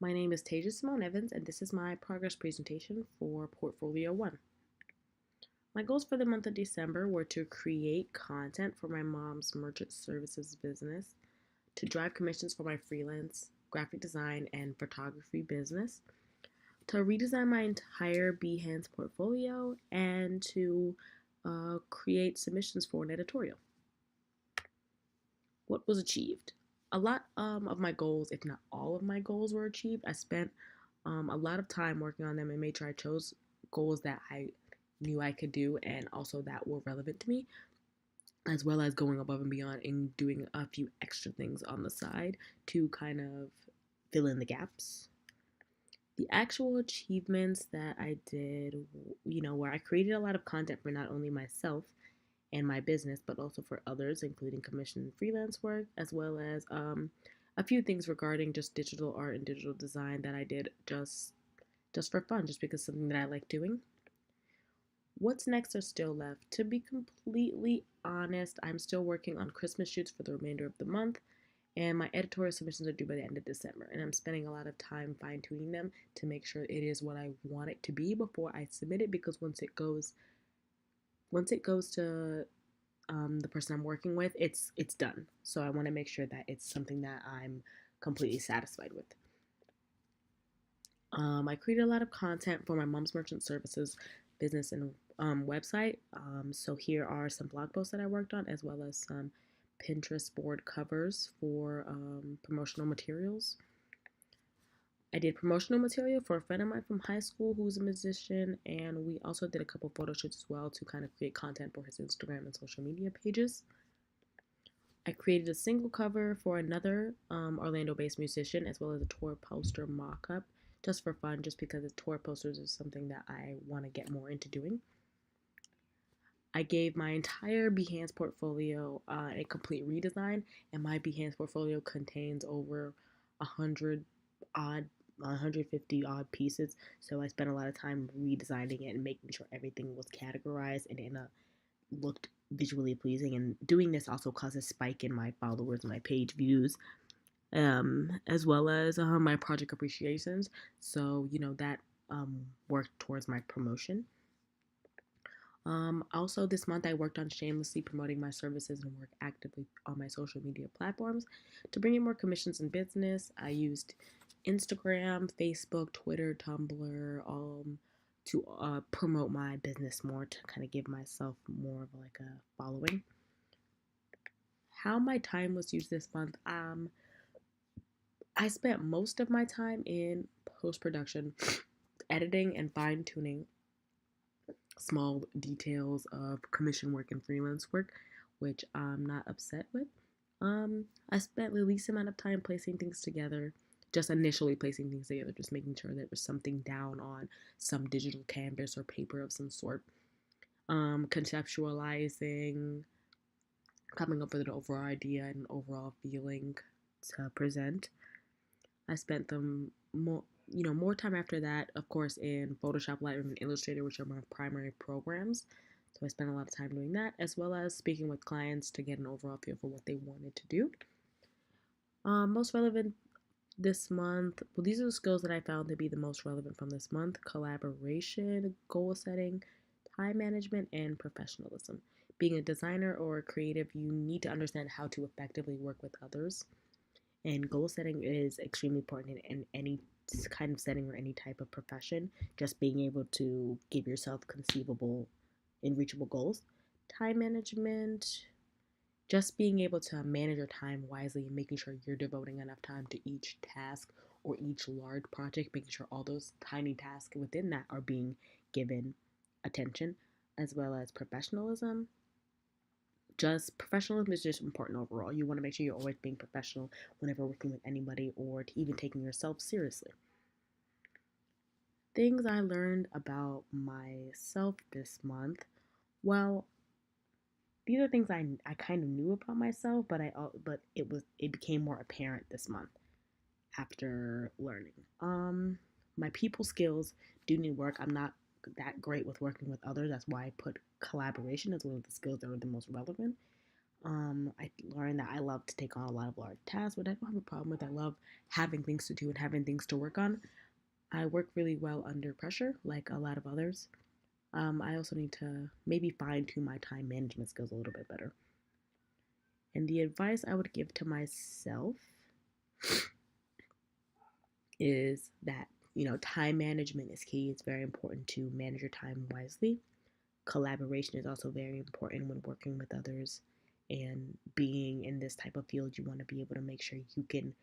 My name is TajaSymone Evans, and this is my progress presentation for Portfolio 1. My goals for the month of December were to create content for my mom's merchant services business, to drive commissions for my freelance graphic design and photography business, to redesign my entire Behance portfolio, and to create submissions for an editorial. What was achieved? A lot of my goals, if not all of my goals, were achieved. I spent a lot of time working on them and made sure I chose goals that I knew I could do and also that were relevant to me, as well as going above and beyond and doing a few extra things on the side to kind of fill in the gaps. The actual achievements that I did, where I created a lot of content for not only myself and my business, but also for others, including commission freelance work, as well as a few things regarding just digital art and digital design that I did just for fun, just because it's something that I like doing. What's next are still left. To be completely honest, I'm still working on Christmas shoots for the remainder of the month, and my editorial submissions are due by the end of December, and I'm spending a lot of time fine-tuning them to make sure it is what I want it to be before I submit it, because once it goes to the person I'm working with, it's done. So I want to make sure that it's something that I'm completely satisfied with. I created a lot of content for my mom's merchant services business and website. So here are some blog posts that I worked on, as well as some Pinterest board covers for promotional materials. I did promotional material for a friend of mine from high school who's a musician, and we also did a couple photo shoots as well to kind of create content for his Instagram and social media pages. I created a single cover for another Orlando-based musician, as well as a tour poster mock-up, just for fun, just because the tour posters is something that I want to get more into doing. I gave my entire Behance portfolio a complete redesign, and my Behance portfolio contains over 100 odd 150 odd pieces, so I spent a lot of time redesigning it and making sure everything was categorized and looked visually pleasing. And doing this also caused a spike in my followers and my page views, as well as my project appreciations. So that worked towards my promotion. Also, this month I worked on shamelessly promoting my services and work actively on my social media platforms to bring in more commissions in business. I used Instagram, Facebook, Twitter, Tumblr, to promote my business more, to kind of give myself more of like a following. How my time was used this month, I spent most of my time in post production, editing and fine tuning small details of commission work and freelance work, which I'm not upset with. I spent the least amount of time placing things together, just initially placing things together, just making sure there was something down on some digital canvas or paper of some sort. Conceptualizing, coming up with an overall idea and an overall feeling to present. I spent more time after that, of course, in Photoshop, Lightroom, and Illustrator, which are my primary programs. So I spent a lot of time doing that, as well as speaking with clients to get an overall feel for what they wanted to do. Most relevant this month, well, these are the skills that I found to be the most relevant from this month: collaboration, goal setting, time management, and professionalism. Being a designer or a creative, you need to understand how to effectively work with others. And goal setting is extremely important in any kind of setting or any type of profession. Just being able to give yourself conceivable and reachable goals. Time management, just being able to manage your time wisely and making sure you're devoting enough time to each task or each large project, making sure all those tiny tasks within that are being given attention, as well as professionalism. Just professionalism is just important overall. You want to make sure you're always being professional whenever working with anybody or even taking yourself seriously. Things I learned about myself this month. Well, these are things I kind of knew about myself, but it became more apparent this month after learning. My people skills do need work. I'm not that great with working with others. That's why I put collaboration as one of the skills that are the most relevant. I learned that I love to take on a lot of large tasks, but I don't have a problem with. I love having things to do and having things to work on. I work really well under pressure, like a lot of others. I also need to maybe fine tune my time management skills a little bit better. And the advice I would give to myself is that, time management is key. It's very important to manage your time wisely. Collaboration is also very important when working with others. And being in this type of field, you want to be able to make sure you can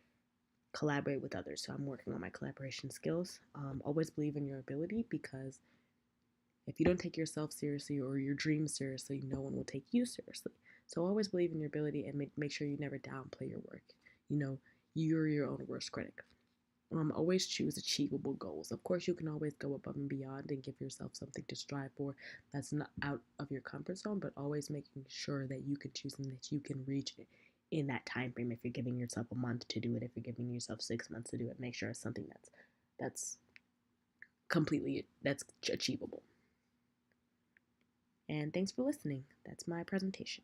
collaborate with others. So I'm working on my collaboration skills. Always believe in your ability, because if you don't take yourself seriously or your dreams seriously, no one will take you seriously. So always believe in your ability and make sure you never downplay your work. You know, you're your own worst critic. Always choose achievable goals. Of course, you can always go above and beyond and give yourself something to strive for that's not out of your comfort zone, but always making sure that you can choose something that you can reach in that time frame. If you're giving yourself a month to do it, if you're giving yourself 6 months to do it, make sure it's something that's that's achievable. And thanks for listening. That's my presentation.